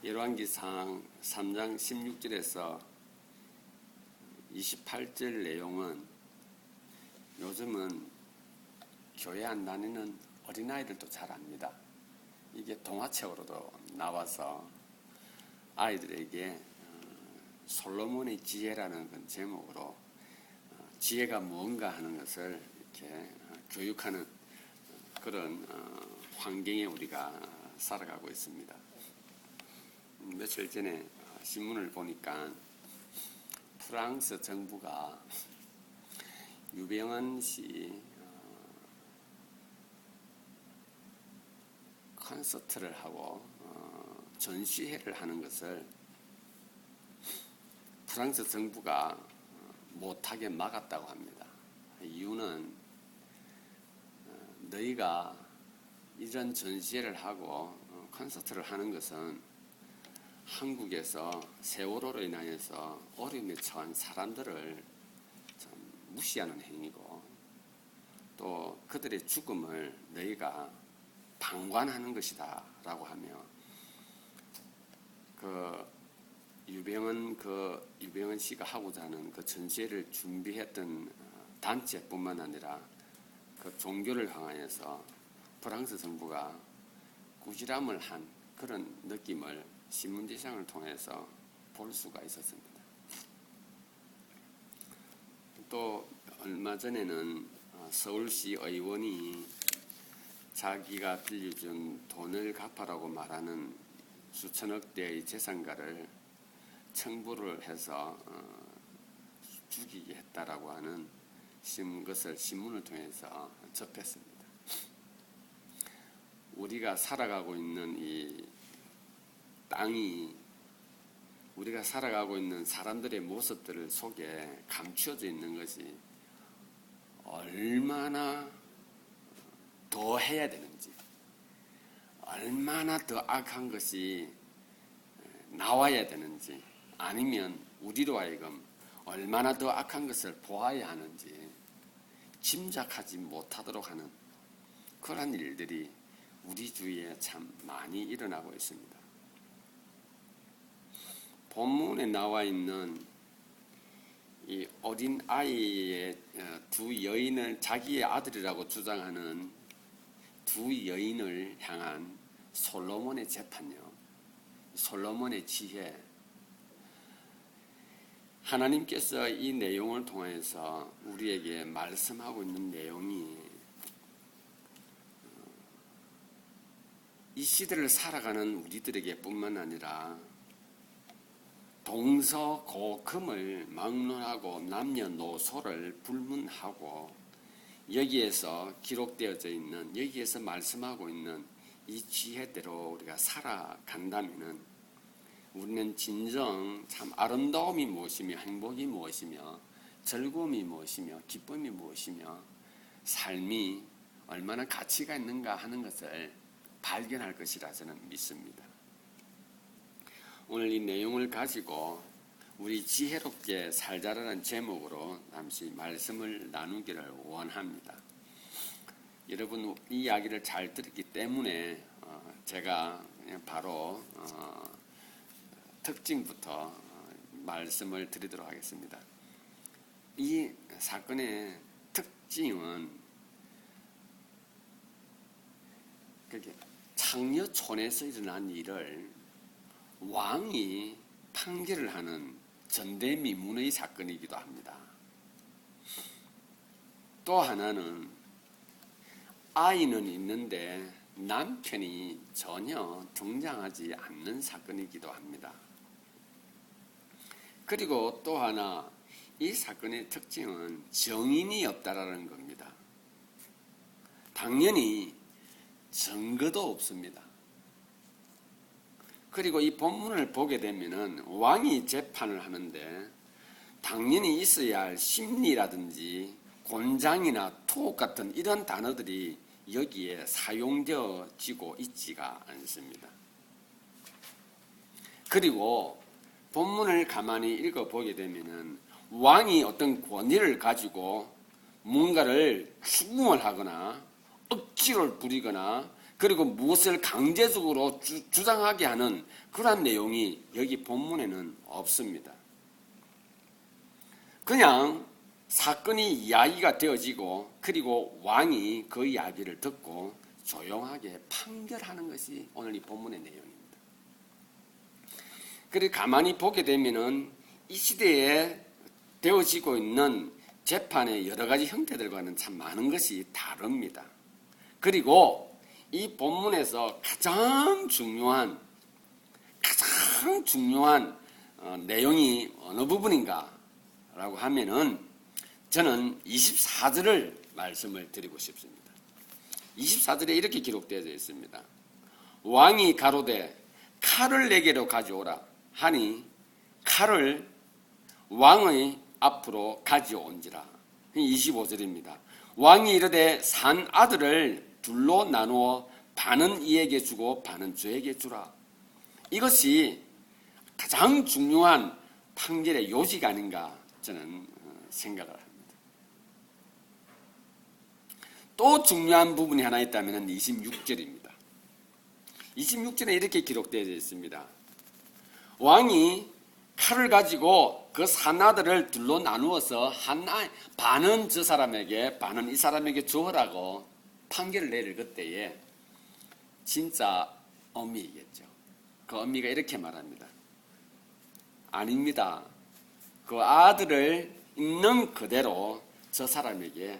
열왕기상 3장 16절에서 28절 내용은 요즘은 교회 안 다니는 어린아이들도 잘 압니다. 이게 동화책으로도 나와서 아이들에게 솔로몬의 지혜라는 그 제목으로 지혜가 무언가 하는 것을 이렇게 교육하는 그런 환경에 우리가 살아가고 있습니다. 며칠 전에 신문을 보니까 프랑스 정부가 유병헌 씨 콘서트를 하고 전시회를 하는 것을 프랑스 정부가 못하게 막았다고 합니다. 이유는 너희가 이런 전시회를 하고 콘서트를 하는 것은 한국에서 세월호로 인하여서 어려움에 처한 사람들을 참 무시하는 행위고 또 그들의 죽음을 너희가 방관하는 것이다 라고 하며 유병헌 씨가 하고자 하는 그 전시회를 준비했던 단체뿐만 아니라 그 종교를 향하여서 프랑스 정부가 꾸지람을 한 그런 느낌을 신문지상을 통해서 볼 수가 있었습니다. 또 얼마 전에는 서울시 의원이 자기가 빌려준 돈을 갚아라고 말하는 수천억 대의 재산가를 청부를 해서 죽이게 했다라고 하는 것을 신문을 통해서 접했습니다. 우리가 살아가고 있는 이 땅이 우리가 살아가고 있는 사람들의 모습들 속에 감추어져 있는 것이 얼마나 더 해야 되는지, 얼마나 더 악한 것이 나와야 되는지, 아니면 우리로 하여금 얼마나 더 악한 것을 보아야 하는지 짐작하지 못하도록 하는 그런 일들이 우리 주위에 참 많이 일어나고 있습니다. 본문에 나와 있는 이 어린 아이의 두 여인을 자기의 아들이라고 주장하는 두 여인을 향한 솔로몬의 재판요, 솔로몬의 지혜. 하나님께서 이 내용을 통해서 우리에게 말씀하고 있는 내용이 이 시대를 살아가는 우리들에게 뿐만 아니라 동서고금을 막론하고 남녀노소를 불문하고 여기에서 기록되어져 있는, 여기에서 말씀하고 있는 이 지혜대로 우리가 살아간다면 우리는 진정 참 아름다움이 무엇이며 행복이 무엇이며 즐거움이 무엇이며 기쁨이 무엇이며 삶이 얼마나 가치가 있는가 하는 것을 발견할 것이라 저는 믿습니다. 오늘 이 내용을 가지고 우리 지혜롭게 살자라는 제목으로 잠시 말씀을 나누기를 원합니다. 여러분 이 이야기를 잘 들었기 때문에 제가 바로 특징부터 말씀을 드리도록 하겠습니다. 이 사건의 특징은 창녀촌에서 일어난 일을 왕이 판결을 하는 전대미문의 사건이기도 합니다. 또 하나는 아이는 있는데 남편이 전혀 등장하지 않는 사건이기도 합니다. 그리고 또 하나 이 사건의 특징은 정인이 없다라는 겁니다. 당연히 증거도 없습니다. 그리고 이 본문을 보게 되면은 왕이 재판을 하는데 당연히 있어야 할 심리라든지 곤장이나 투옥 같은 이런 단어들이 여기에 사용되어지고 있지가 않습니다. 그리고 본문을 가만히 읽어보게 되면은 왕이 어떤 권위를 가지고 뭔가를 추궁을 하거나 억지를 부리거나 그리고 무엇을 강제적으로 주장하게 하는 그러한 내용이 여기 본문에는 없습니다. 그냥 사건이 이야기가 되어지고 그리고 왕이 그 이야기를 듣고 조용하게 판결하는 것이 오늘 이 본문의 내용입니다. 그리고 가만히 보게 되면은 이 시대에 되어지고 있는 재판의 여러 가지 형태들과는 참 많은 것이 다릅니다. 그리고 이 본문에서 가장 중요한 내용이 어느 부분인가라고 하면은 저는 24절을 말씀을 드리고 싶습니다. 24절에 이렇게 기록되어 있습니다. 왕이 가로되 칼을 내게로 가져오라 하니 칼을 왕의 앞으로 가져온지라. 25절입니다. 왕이 이르되 산 아들을 둘로 나누어 반은 이에게 주고 반은 저에게 주라. 이것이 가장 중요한 판결의 요지가 아닌가 저는 생각을 합니다. 또 중요한 부분이 하나 있다면 26절입니다. 26절에 이렇게 기록되어 있습니다. 왕이 칼을 가지고 그 산아들을 둘로 나누어서 반은 저 사람에게 반은 이 사람에게 주어라고 판결을 내릴 그때에 진짜 어미이겠죠. 그 어미가 이렇게 말합니다. 아닙니다. 그 아들을 있는 그대로 저 사람에게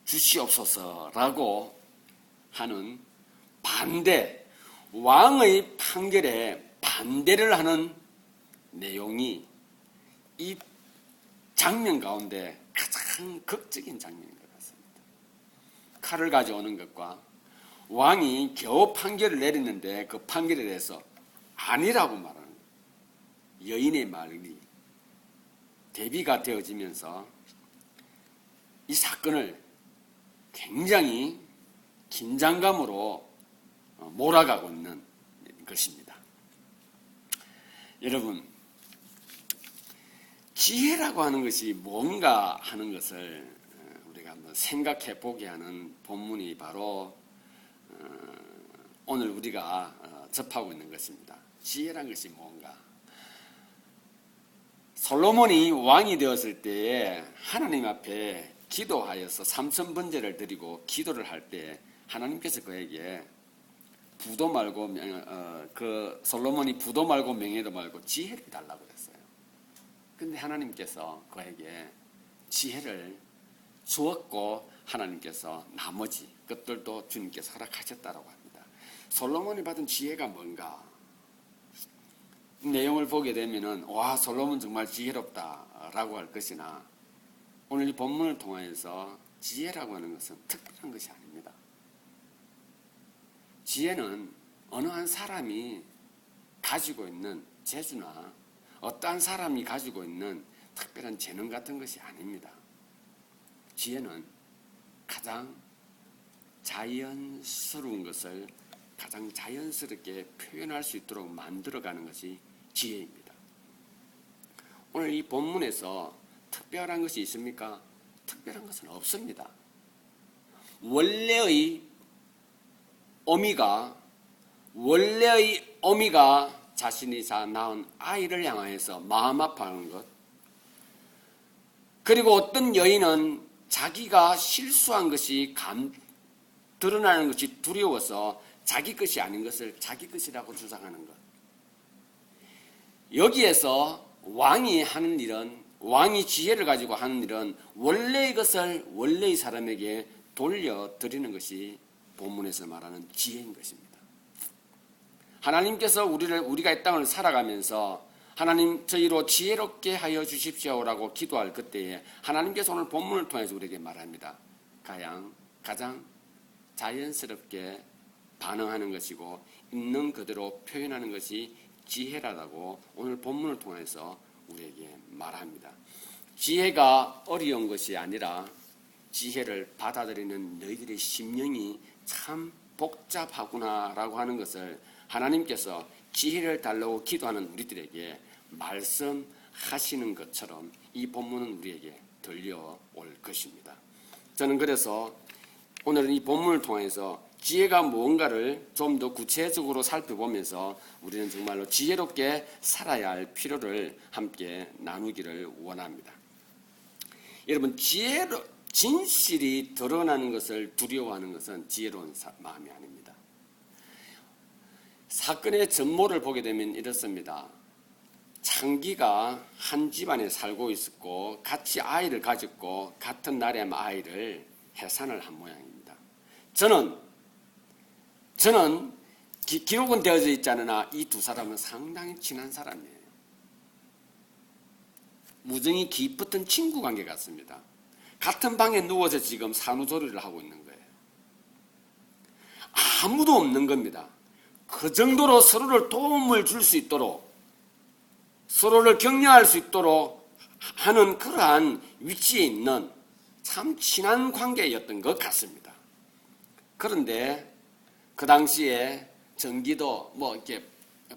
주시옵소서라고 하는 반대, 왕의 판결에 반대를 하는 내용이 이 장면 가운데 가장 극적인 장면인 것 같습니다. 칼을 가져오는 것과 왕이 겨우 판결을 내렸는데 그 판결에 대해서 아니라고 말하는 여인의 말이 대비가 되어지면서 이 사건을 굉장히 긴장감으로 몰아가고 있는 것입니다. 여러분, 지혜라고 하는 것이 뭔가 하는 것을 우리가 한번 생각해 보게 하는 본문이 바로 오늘 우리가 접하고 있는 것입니다. 지혜란 것이 뭔가? 솔로몬이 왕이 되었을 때에 하나님 앞에 기도하여서 삼천번제를 드리고 기도를 할 때 하나님께서 그에게 부도 말고 솔로몬이 부도 말고 명예도 말고 지혜를 달라고 했어요. 근데 하나님께서 그에게 지혜를 주었고 하나님께서 나머지 것들도 주님께서 허락하셨다라고 합니다. 솔로몬이 받은 지혜가 뭔가? 내용을 보게 되면은 와, 솔로몬 정말 지혜롭다라고 할 것이나 오늘 이 본문을 통해서 지혜라고 하는 것은 특별한 것이 아닙니다. 지혜는 어느 한 사람이 가지고 있는 재주나 어떠한 사람이 가지고 있는 특별한 재능 같은 것이 아닙니다. 지혜는 가장 자연스러운 것을 가장 자연스럽게 표현할 수 있도록 만들어가는 것이 지혜입니다. 오늘 이 본문에서 특별한 것이 있습니까? 특별한 것은 없습니다. 원래의 어미가 자신이 낳은 아이를 향해서 마음 아파하는 것, 그리고 어떤 여인은 자기가 실수한 것이 드러나는 것이 두려워서 자기 것이 아닌 것을 자기 것이라고 주장하는 것. 여기에서 왕이 하는 일은, 왕이 지혜를 가지고 하는 일은 원래의 것을 원래의 사람에게 돌려드리는 것이 본문에서 말하는 지혜인 것입니다. 하나님께서 우리가 이 땅을 살아가면서 하나님 저희로 지혜롭게 하여 주십시오라고 기도할 그때에 하나님께서 오늘 본문을 통해서 우리에게 말합니다. 가장 자연스럽게 반응하는 것이고 있는 그대로 표현하는 것이 지혜라고 오늘 본문을 통해서 우리에게 말합니다. 지혜가 어려운 것이 아니라 지혜를 받아들이는 너희들의 심령이 참 복잡하구나라고 하는 것을 하나님께서 지혜를 달라고 기도하는 우리들에게 말씀하시는 것처럼 이 본문은 우리에게 들려올 것입니다. 저는 그래서 오늘은 이 본문을 통해서 지혜가 무언가를 좀 더 구체적으로 살펴보면서 우리는 정말로 지혜롭게 살아야 할 필요를 함께 나누기를 원합니다. 여러분, 진실이 드러나는 것을 두려워하는 것은 지혜로운 마음이 아닙니다. 사건의 전모를 보게 되면 이렇습니다. 창기가 한 집안에 살고 있었고 같이 아이를 가졌고 같은 날에 아이를 해산을 한 모양입니다. 저는 기록은 되어져 있지 않으나 이 두 사람은 상당히 친한 사람이에요. 무정이 깊었던 친구 관계 같습니다. 같은 방에 누워서 지금 산후조리를 하고 있는 거예요. 아무도 없는 겁니다. 그 정도로 서로를 도움을 줄 수 있도록, 서로를 격려할 수 있도록 하는 그러한 위치에 있는 참 친한 관계였던 것 같습니다. 그런데 그 당시에 전기도 이렇게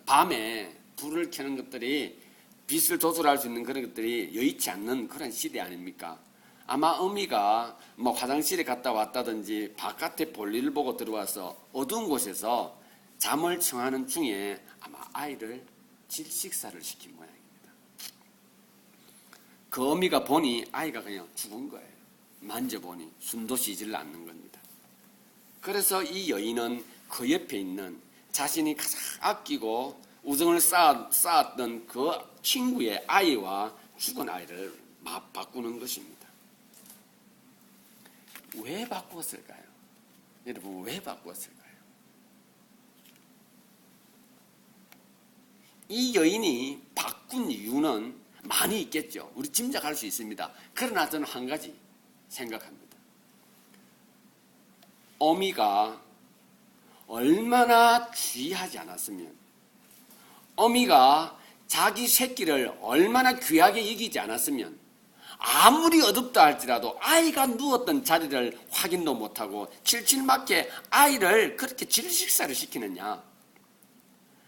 밤에 불을 켜는 것들이 빛을 조절할 수 있는 그런 것들이 여의치 않는 그런 시대 아닙니까? 아마 어미가 화장실에 갔다 왔다든지 바깥에 볼일을 보고 들어와서 어두운 곳에서 잠을 청하는 중에 아마 아이를 질식사를 시킨 모양입니다. 그 어미가 보니 아이가 그냥 죽은 거예요. 만져보니 숨도 쉬지를 않는 겁니다. 그래서 이 여인은 그 옆에 있는 자신이 가장 아끼고 우정을 쌓았던 그 친구의 아이와 죽은 아이를 바꾸는 것입니다. 왜 바꾸었을까요? 여러분, 왜 바꾸었을까요? 이 여인이 바꾼 이유는 많이 있겠죠. 우리 짐작할 수 있습니다. 그러나 저는 한 가지 생각합니다. 어미가 얼마나 주의하지 않았으면, 어미가 자기 새끼를 얼마나 귀하게 여기지 않았으면, 아무리 어둡다 할지라도 아이가 누웠던 자리를 확인도 못하고 칠칠맞게 아이를 그렇게 질식사를 시키느냐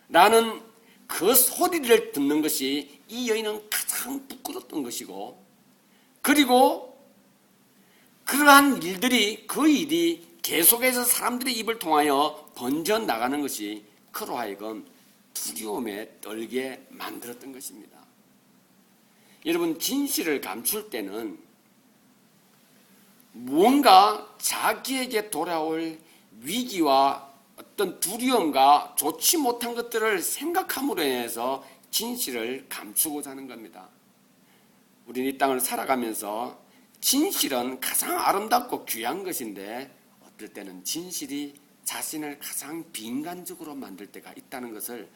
라는 그 소리를 듣는 것이 이 여인은 가장 부끄러웠던 것이고, 그리고 그러한 일들이, 그 일이 계속해서 사람들의 입을 통하여 번져나가는 것이 그로 하여금 두려움에 떨게 만들었던 것입니다. 여러분, 진실을 감출 때는 무언가 자기에게 돌아올 위기와 어떤 두려움과 좋지 못한 것들을 생각함으로 인해서 진실을 감추고자 하는 겁니다. 우리는 이 땅을 살아가면서 진실은 가장 아름답고 귀한 것인데 어떨 때는 진실이 자신을 가장 비인간적으로 만들 때가 있다는 것을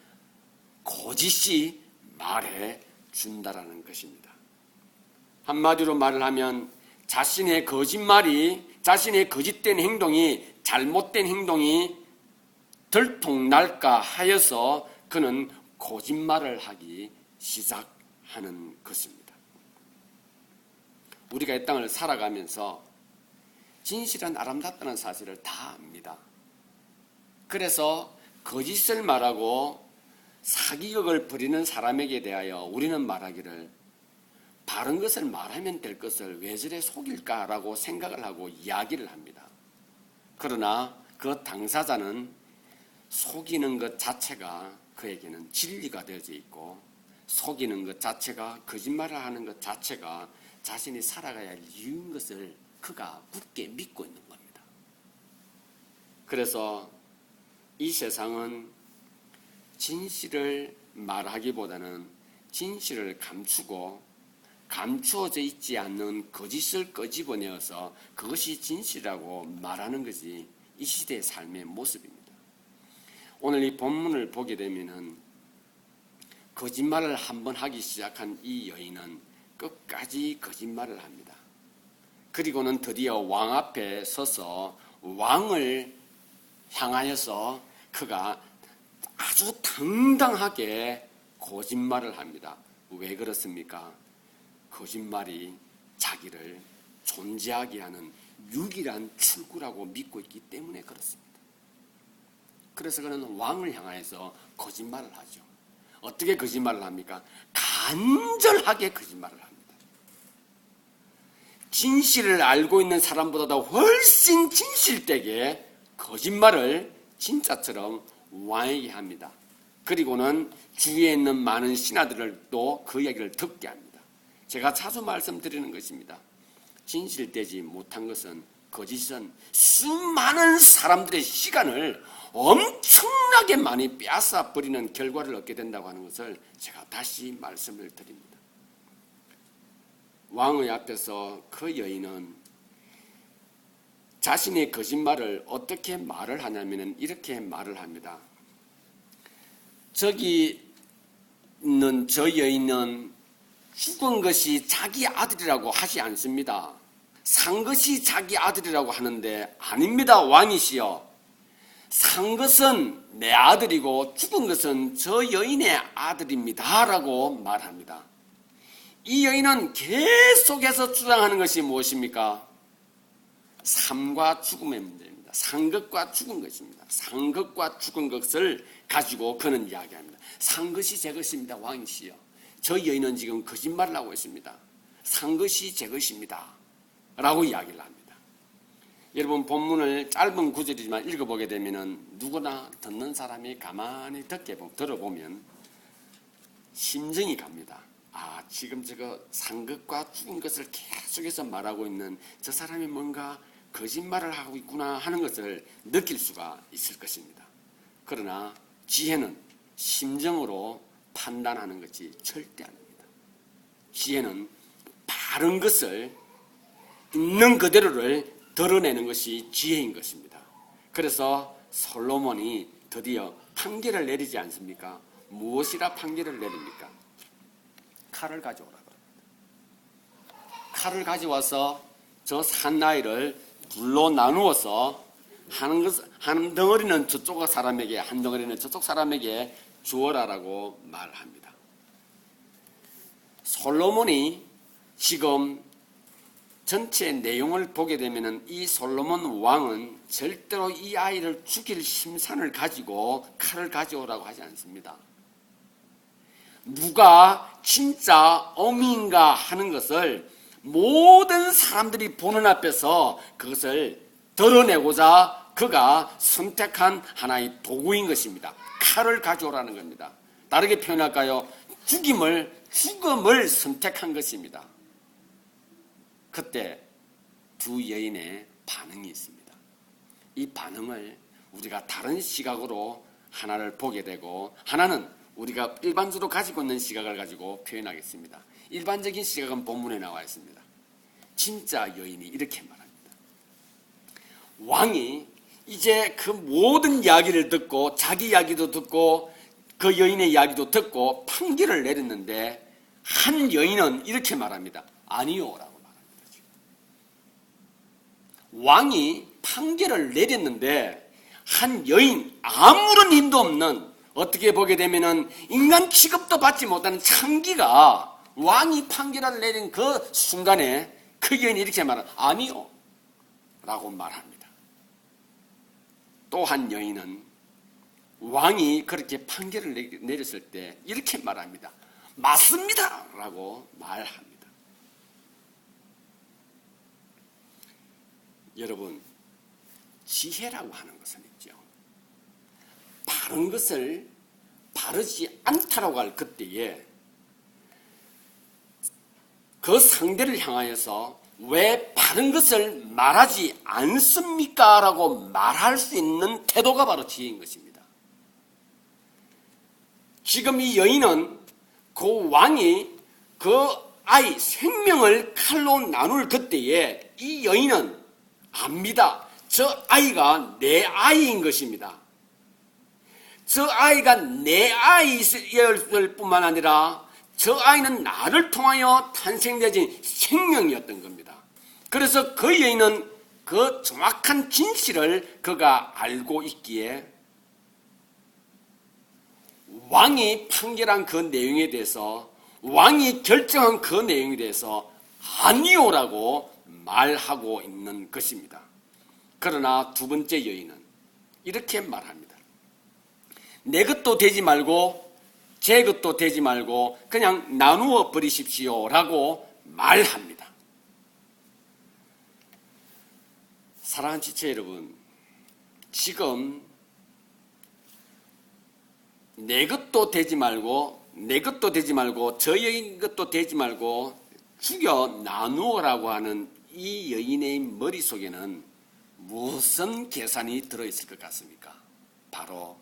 거짓이 말해 준다라는 것입니다. 한마디로 말을 하면 자신의 거짓말이, 자신의 거짓된 행동이, 잘못된 행동이 들통날까 하여서 그는 거짓말을 하기 시작하는 것입니다. 우리가 이 땅을 살아가면서 진실은 아름답다는 사실을 다 압니다. 그래서 거짓을 말하고 사기극을 부리는 사람에게 대하여 우리는 말하기를 바른 것을 말하면 될 것을 왜 저래 속일까라고 생각을 하고 이야기를 합니다. 그러나 그 당사자는 속이는 것 자체가 그에게는 진리가 되어져 있고, 속이는 것 자체가, 거짓말을 하는 것 자체가 자신이 살아가야 할 이유인 것을 그가 굳게 믿고 있는 겁니다. 그래서 이 세상은 진실을 말하기보다는 진실을 감추고 감추어져 있지 않는 거짓을 끄집어내어서 그것이 진실이라고 말하는 것이 이 시대의 삶의 모습입니다. 오늘 이 본문을 보게 되면은 거짓말을 한번 하기 시작한 이 여인은 끝까지 거짓말을 합니다. 그리고는 드디어 왕 앞에 서서 왕을 향하여서 그가 아주 당당하게 거짓말을 합니다. 왜 그렇습니까? 거짓말이 자기를 존재하게 하는 유일한 출구라고 믿고 있기 때문에 그렇습니다. 그래서 그는 왕을 향하여서 거짓말을 하죠. 어떻게 거짓말을 합니까? 간절하게 거짓말을 합니다. 진실을 알고 있는 사람보다도 훨씬 진실되게 거짓말을 진짜처럼 왕에게 합니다. 그리고는 주위에 있는 많은 신하들을 또 그 이야기를 듣게 합니다. 제가 자주 말씀드리는 것입니다. 진실되지 못한 것은, 거짓은 수많은 사람들의 시간을 엄청나게 많이 빼앗아 버리는 결과를 얻게 된다고 하는 것을 제가 다시 말씀을 드립니다. 왕의 앞에서 그 여인은 자신의 거짓말을 어떻게 말을 하냐면 이렇게 말을 합니다. 저기 있는 저 여인은 죽은 것이 자기 아들이라고 하지 않습니다. 산 것이 자기 아들이라고 하는데 아닙니다, 왕이시여. 산 것은 내 아들이고 죽은 것은 저 여인의 아들입니다 라고 말합니다. 이 여인은 계속해서 주장하는 것이 무엇입니까? 삶과 죽음의 문제입니다. 산 것과 죽은 것입니다. 산 것과 죽은 것을 가지고 그는 이야기합니다. 산 것이 제 것입니다, 왕이시여. 저 여인은 지금 거짓말을 하고 있습니다. 산 것이 제 것입니다 라고 이야기를 합니다. 여러분, 본문을 짧은 구절이지만 읽어보게 되면 누구나 듣는 사람이 가만히 들어보면 심정이 갑니다. 아, 지금 저거 산 것과 죽은 것을 계속해서 말하고 있는 저 사람이 뭔가 거짓말을 하고 있구나 하는 것을 느낄 수가 있을 것입니다. 그러나 지혜는 심정으로 판단하는 것이 절대 아닙니다. 지혜는 바른 것을 있는 그대로를 드러내는 것이 지혜인 것입니다. 그래서 솔로몬이 드디어 판결을 내리지 않습니까? 무엇이라 판결을 내립니까? 칼을 가져오라 그럽니다. 칼을 가져와서 저 산나이를 둘로 나누어서 한 덩어리는 저쪽 사람에게, 한 덩어리는 저쪽 사람에게 주어라라고 말합니다. 솔로몬이 지금 전체 내용을 보게 되면 이 솔로몬 왕은 절대로 이 아이를 죽일 심산을 가지고 칼을 가져오라고 하지 않습니다. 누가 진짜 어미인가 하는 것을 모든 사람들이 보는 앞에서 그것을 드러내고자 그가 선택한 하나의 도구인 것입니다. 칼을 가져오라는 겁니다. 다르게 표현할까요? 죽음을 선택한 것입니다. 그때 두 여인의 반응이 있습니다. 이 반응을 우리가 다른 시각으로 하나를 보게 되고, 하나는 우리가 일반적으로 가지고 있는 시각을 가지고 표현하겠습니다. 일반적인 시각은 본문에 나와 있습니다. 진짜 여인이 이렇게 말합니다. 왕이 이제 그 모든 이야기를 듣고, 자기 이야기도 듣고 그 여인의 이야기도 듣고 판결을 내렸는데, 한 여인은 이렇게 말합니다. 아니요 라고 말합니다. 왕이 판결을 내렸는데 한 여인, 아무런 힘도 없는, 어떻게 보게 되면은 인간 취급도 받지 못하는 창기가 왕이 판결을 내린 그 순간에 그 여인이 이렇게 말합니다. 아니요 라고 말합니다. 또 한 여인은 왕이 그렇게 판결을 내렸을 때 이렇게 말합니다. 맞습니다 라고 말합니다. 여러분, 지혜라고 하는 것은 있죠. 바른 것을 바르지 않다라고 할 그때에 그 상대를 향하여서 왜 바른 것을 말하지 않습니까? 라고 말할 수 있는 태도가 바로 지혜인 것입니다. 지금 이 여인은 그 왕이 그 아이 생명을 칼로 나눌 그때에 이 여인은 압니다. 저 아이가 내 아이인 것입니다. 저 아이가 내 아이일 뿐만 아니라 저 아이는 나를 통하여 탄생되진 생명이었던 겁니다. 그래서 그 여인은 그 정확한 진실을 그가 알고 있기에 왕이 판결한 그 내용에 대해서, 왕이 결정한 그 내용에 대해서 아니오라고 말하고 있는 것입니다. 그러나 두 번째 여인은 이렇게 말합니다. 내 것도 되지 말고 제 것도 되지 말고 그냥 나누어 버리십시오 라고 말합니다. 사랑하는 지체 여러분, 지금 내 것도 되지 말고 내 것도 되지 말고 저 여인 것도 되지 말고 죽여 나누어라고 하는 이 여인의 머릿속에는 무슨 계산이 들어있을 것 같습니까? 바로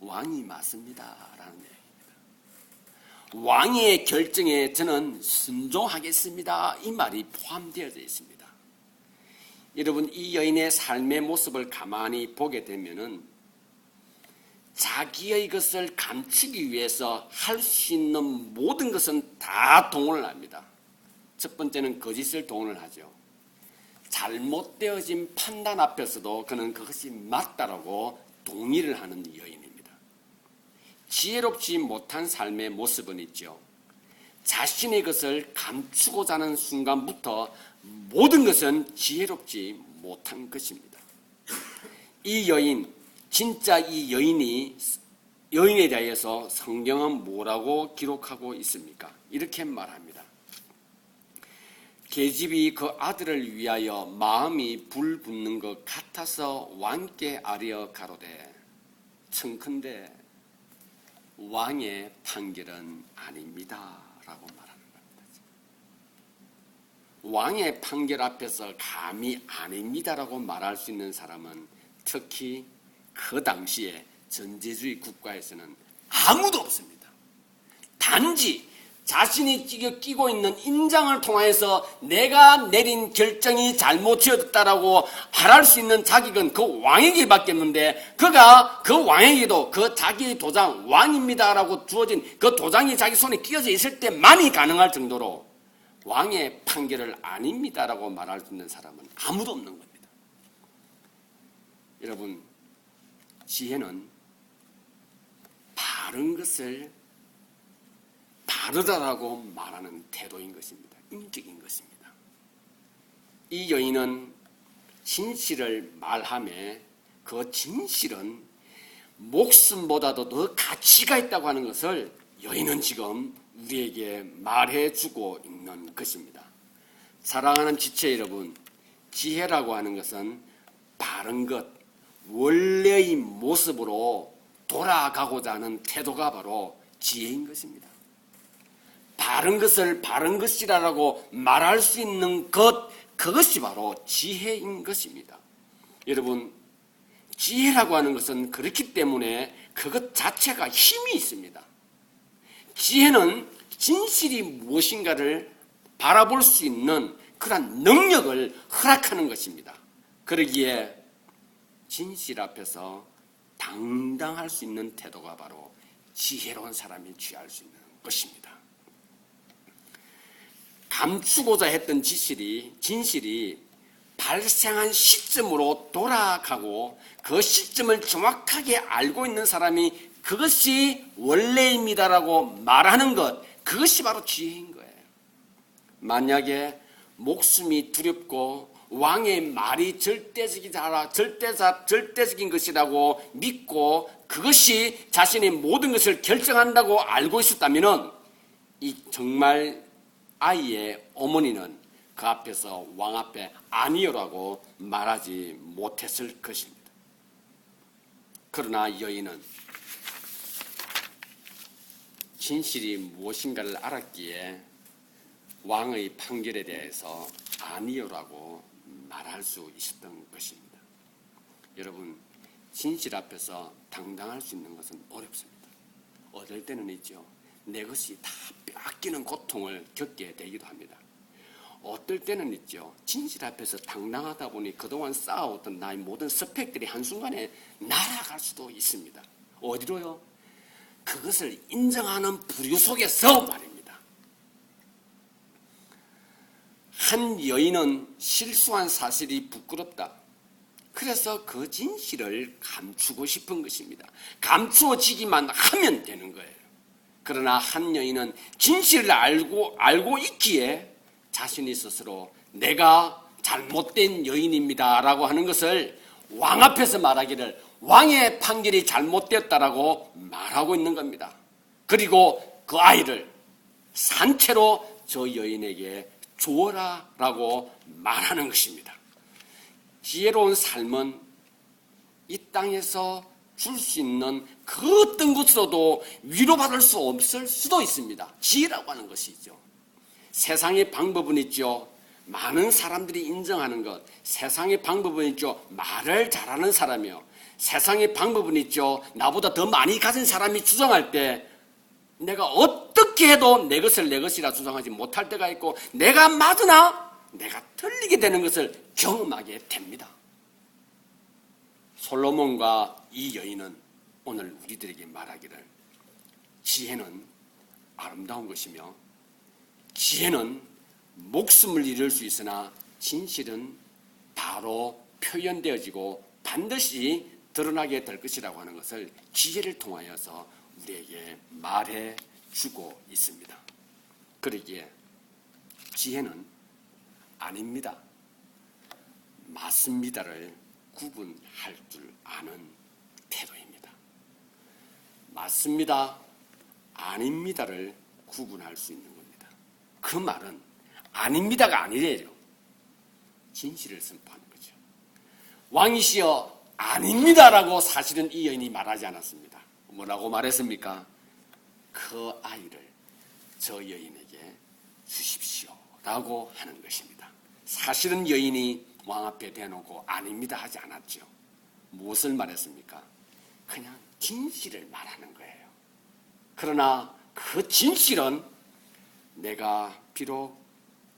왕이 맞습니다 라는 얘기입니다. 왕의 결정에 저는 순종하겠습니다, 이 말이 포함되어져 있습니다. 여러분, 이 여인의 삶의 모습을 가만히 보게 되면은 자기의 것을 감추기 위해서 할 수 있는 모든 것은 다 동원을 합니다. 첫 번째는 거짓을 동원을 하죠. 잘못되어진 판단 앞에서도 그는 그것이 맞다라고 동의를 하는 여인입니다. 지혜롭지 못한 삶의 모습은 있죠. 자신의 것을 감추고자 하는 순간부터 모든 것은 지혜롭지 못한 것입니다. 이 여인, 진짜 이 여인에 대해서 성경은 뭐라고 기록하고 있습니까? 이렇게 말합니다. 계집이 그 아들을 위하여 마음이 불붙는 것 같아서 왕께 아뢰어 가로되 청컨대 왕의 판결은 아닙니다 라고 말하는 겁니다. 왕의 판결 앞에서 감히 아닙니다라고 말할 수 있는 사람은 특히 그 당시에 전제주의 국가에서는 아무도 없습니다. 단지 자신이 끼고 있는 인장을 통해서 내가 내린 결정이 잘못되었다라고 말할 수 있는 자격은 그 왕에게밖에 없는데, 그가 그 왕에게도 그 자기의 도장 왕입니다라고 주어진 그 도장이 자기 손에 끼어져 있을 때만이 가능할 정도로 왕의 판결을 아닙니다라고 말할 수 있는 사람은 아무도 없는 겁니다. 여러분, 지혜는 바른 것을 바르다라고 말하는 태도인 것입니다. 인격인 것입니다. 이 여인은 진실을 말하며 그 진실은 목숨보다도 더 가치가 있다고 하는 것을 여인은 지금 우리에게 말해주고 있는 것입니다. 사랑하는 지체 여러분, 지혜라고 하는 것은 바른 것, 원래의 모습으로 돌아가고자 하는 태도가 바로 지혜인 것입니다. 바른 것을 바른 것이라고 말할 수 있는 것, 그것이 바로 지혜인 것입니다. 여러분, 지혜라고 하는 것은 그렇기 때문에 그것 자체가 힘이 있습니다. 지혜는 진실이 무엇인가를 바라볼 수 있는 그런 능력을 허락하는 것입니다. 그러기에 진실 앞에서 당당할 수 있는 태도가 바로 지혜로운 사람이 취할 수 있는 것입니다. 감추고자 했던 진실이 발생한 시점으로 돌아가고 그 시점을 정확하게 알고 있는 사람이 그것이 원래입니다라고 말하는 것, 그것이 바로 지혜인 거예요. 만약에 목숨이 두렵고 왕의 말이 절대적인 것이라고 믿고 그것이 자신의 모든 것을 결정한다고 알고 있었다면 이 정말 아이의 어머니는 그 앞에서 왕 앞에 아니요라고 말하지 못했을 것입니다. 그러나 여인은 진실이 무엇인가를 알았기에 왕의 판결에 대해서 아니요라고 말할 수 있었던 것입니다. 여러분, 진실 앞에서 당당할 수 있는 것은 어렵습니다. 어떨 때는 있죠. 내 것이 다 빼앗기는 고통을 겪게 되기도 합니다. 어떨 때는 있죠. 진실 앞에서 당당하다 보니 그동안 쌓아왔던 나의 모든 스펙들이 한순간에 날아갈 수도 있습니다. 어디로요? 그것을 인정하는 부류 속에서 말입니다. 한 여인은 실수한 사실이 부끄럽다. 그래서 그 진실을 감추고 싶은 것입니다. 감추어지기만 하면 되는 거예요. 그러나 한 여인은 진실을 알고 있기에 자신이 스스로 내가 잘못된 여인입니다 라고 하는 것을 왕 앞에서 말하기를 왕의 판결이 잘못되었다라고 말하고 있는 겁니다. 그리고 그 아이를 산채로 저 여인에게 주어라 라고 말하는 것입니다. 지혜로운 삶은 이 땅에서 줄 수 있는 그 어떤 것으로도 위로받을 수 없을 수도 있습니다. 지혜라고 하는 것이죠. 세상의 방법은 있죠. 많은 사람들이 인정하는 것. 세상의 방법은 있죠. 말을 잘하는 사람이요. 세상의 방법은 있죠. 나보다 더 많이 가진 사람이 주장할 때 내가 어떻게 해도 내 것을 내 것이라 주장하지 못할 때가 있고, 내가 맞으나 내가 틀리게 되는 것을 경험하게 됩니다. 솔로몬과 이 여인은 오늘 우리들에게 말하기를, 지혜는 아름다운 것이며 지혜는 목숨을 잃을 수 있으나 진실은 바로 표현되어지고 반드시 드러나게 될 것이라고 하는 것을 지혜를 통하여서 우리에게 말해주고 있습니다. 그러기에 지혜는 아닙니다, 맞습니다를 구분할 줄 아는 태도입니다. 맞습니다, 아닙니다를 구분할 수 있는 겁니다. 그 말은 아닙니다가 아니래요. 진실을 선포하는 거죠. 왕이시여 아닙니다라고 사실은 이 여인이 말하지 않았습니다. 뭐라고 말했습니까? 그 아이를 저 여인에게 주십시오라고 하는 것입니다. 사실은 여인이 왕 앞에 대놓고 아닙니다 하지 않았죠. 무엇을 말했습니까? 그냥 진실을 말하는 거예요. 그러나 그 진실은 내가 비록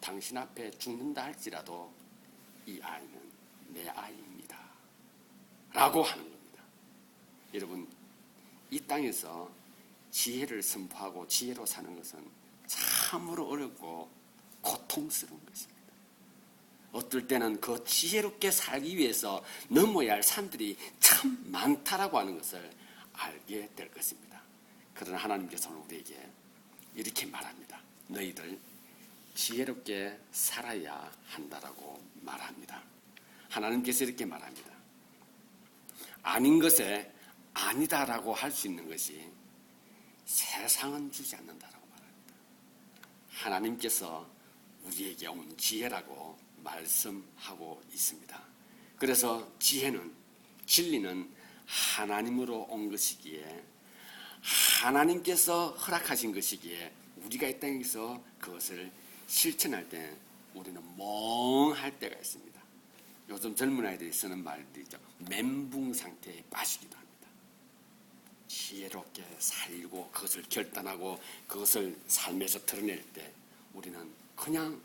당신 앞에 죽는다 할지라도 이 아이는 내 아이입니다 라고 하는 겁니다. 여러분, 이 땅에서 지혜를 선포하고 지혜로 사는 것은 참으로 어렵고 고통스러운 것입니다. 어떨 때는 그 지혜롭게 살기 위해서 넘어야 할 산들이 참 많다라고 하는 것을 알게 될 것입니다. 그러나 하나님께서는 우리에게 이렇게 말합니다. 너희들 지혜롭게 살아야 한다라고 말합니다. 하나님께서 이렇게 말합니다. 아닌 것에 아니다라고 할 수 있는 것이 세상은 주지 않는다라고 말합니다. 하나님께서 우리에게 온 지혜라고 말씀하고 있습니다. 그래서 지혜는, 진리는 하나님으로 온 것이기에, 하나님께서 허락하신 것이기에 우리가 이 땅에서 그것을 실천할 때 우리는 멍할 때가 있습니다. 요즘 젊은 아이들이 쓰는 말들이죠. 멘붕 상태에 빠지기도 합니다. 지혜롭게 살고 그것을 결단하고 그것을 삶에서 드러낼 때 우리는 그냥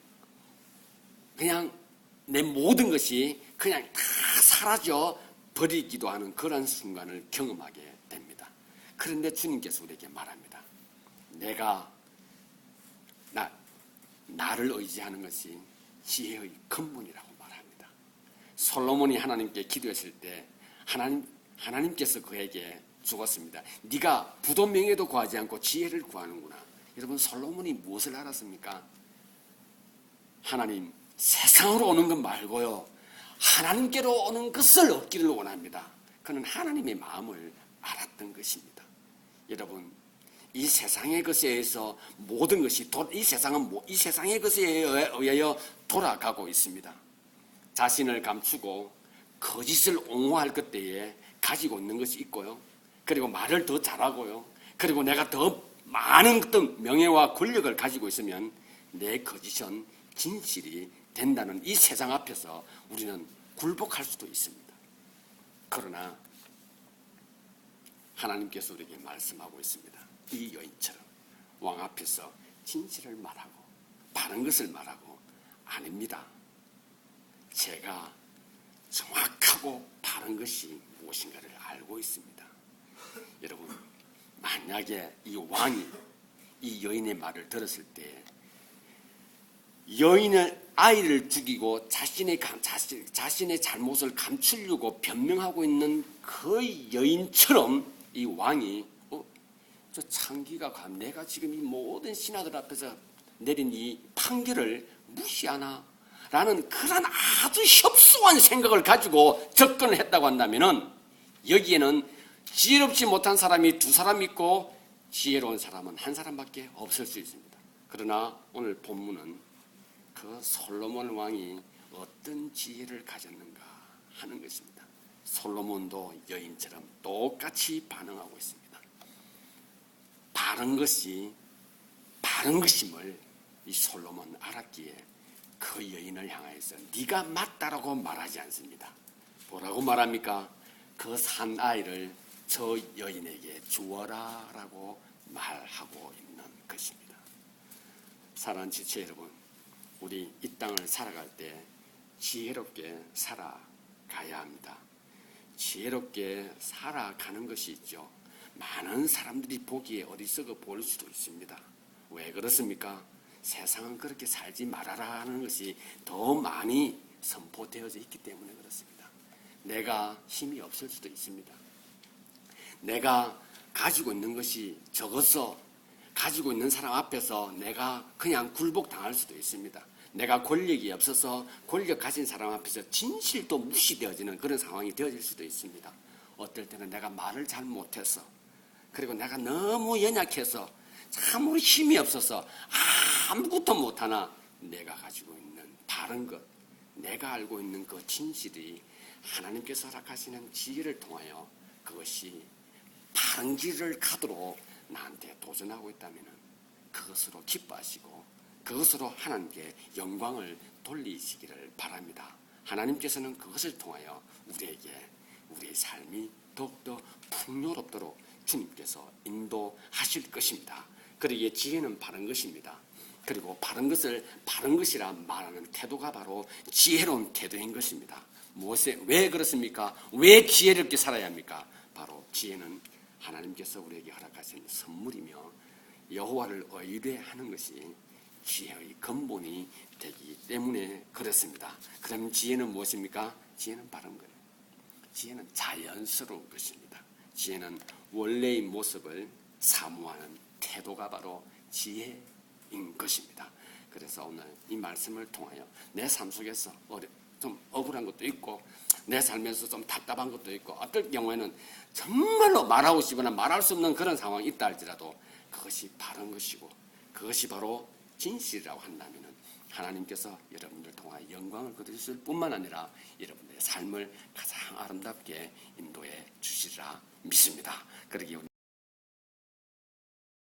내 모든 것이 그냥 다 사라져 버리기도 하는 그런 순간을 경험하게 됩니다. 그런데 주님께서 우리에게 말합니다. 내가 나를 의지하는 것이 지혜의 근본이라고 말합니다. 솔로몬이 하나님께 기도했을 때 하나님께서 그에게 죽었습니다. 네가 부도 명예도 구하지 않고 지혜를 구하는구나. 여러분, 솔로몬이 무엇을 알았습니까? 하나님, 세상으로 오는 것 말고요, 하나님께로 오는 것을 얻기를 원합니다. 그는 하나님의 마음을 알았던 것입니다. 여러분, 이 세상의 것에 의해서 모든 것이 이 세상의 것에 의하여 돌아가고 있습니다. 자신을 감추고 거짓을 옹호할 그때에 가지고 있는 것이 있고요. 그리고 말을 더 잘하고요. 그리고 내가 더 많은 어떤 명예와 권력을 가지고 있으면 내 거짓은 진실이 된다는 이 세상 앞에서 우리는 굴복할 수도 있습니다. 그러나 하나님께서 우리에게 말씀하고 있습니다. 이 여인처럼 왕 앞에서 진실을 말하고 바른 것을 말하고, 아닙니다, 제가 정확하고 바른 것이 무엇인가를 알고 있습니다. 여러분, 만약에 이 왕이 이 여인의 말을 들었을 때 여인은 아이를 죽이고 자신의 잘못을 감추려고 변명하고 있는 그 여인처럼 이 왕이 저 창기가 내가 지금 이 모든 신하들 앞에서 내린 이 판결을 무시하나? 라는 그런 아주 협소한 생각을 가지고 접근을 했다고 한다면은 여기에는 지혜롭지 못한 사람이 두 사람 있고 지혜로운 사람은 한 사람밖에 없을 수 있습니다. 그러나 오늘 본문은 그 솔로몬 왕이 어떤 지혜를 가졌는가, 하는 것입니다. 솔로몬도 여인처럼 똑같이 반응하고 있습니다. 바른 것임을 이 솔로몬 알았기에 그 여인을 향해서 네가 맞다라고 말하지 않습니다. 뭐라고 말합니까? 그 산 아이를 저 여인에게 주어라 라고 말하고 있는 것입니다. 사랑하는 지체 여러분, 우리 이 땅을 살아갈 때 지혜롭게 살아가야 합니다. 지혜롭게 살아가는 것이 있죠. 많은 사람들이 보기에 어리석어 보일 수도 있습니다. 왜 그렇습니까? 세상은 그렇게 살지 말아라는 것이 더 많이 선포되어져 있기 때문에 그렇습니다. 내가 힘이 없을 수도 있습니다. 내가 가지고 있는 것이 적어서 가지고 있는 사람 앞에서 내가 그냥 굴복당할 수도 있습니다. 내가 권력이 없어서 권력 가진 사람 앞에서 진실도 무시되어지는 그런 상황이 되어질 수도 있습니다. 어떨 때는 내가 말을 잘 못해서, 그리고 내가 너무 연약해서 참으로 힘이 없어서 아무것도 못하나 내가 가지고 있는 바른 것, 내가 알고 있는 그 진실이 하나님께서 허락하시는 지혜를 통하여 그것이 바른 길을 가도록 나한테 도전하고 있다면 그것으로 기뻐하시고 그것으로 하나님께 영광을 돌리시기를 바랍니다. 하나님께서는 그것을 통하여 우리에게 우리의 삶이 더욱더 풍요롭도록 주님께서 인도하실 것입니다. 그러기에 지혜는 바른 것입니다. 그리고 바른 것을 바른 것이라 말하는 태도가 바로 지혜로운 태도인 것입니다. 왜 그렇습니까? 왜 지혜롭게 살아야 합니까? 바로 지혜는 하나님께서 우리에게 허락하신 선물이며 여호와를 의뢰하는 것이 지혜의 근본이 되기 때문에 그렇습니다. 그럼 지혜는 무엇입니까? 지혜는 바른 거예요. 지혜는 자연스러운 것입니다. 지혜는 원래의 모습을 사모하는 태도가 바로 지혜인 것입니다. 그래서 오늘 이 말씀을 통하여 내 삶 속에서 좀 억울한 것도 있고 내 삶에서 좀 답답한 것도 있고 어떨 경우에는 정말로 말하고 싶으나 말할 수 없는 그런 상황이 있다 할지라도 그것이 바른 것이고 그것이 바로 진실이라고 한다면 하나님께서 여러분들 통하여 영광을 거두실 뿐만 아니라 여러분들의 삶을 가장 아름답게 인도해 주시리라 믿습니다. 그러기에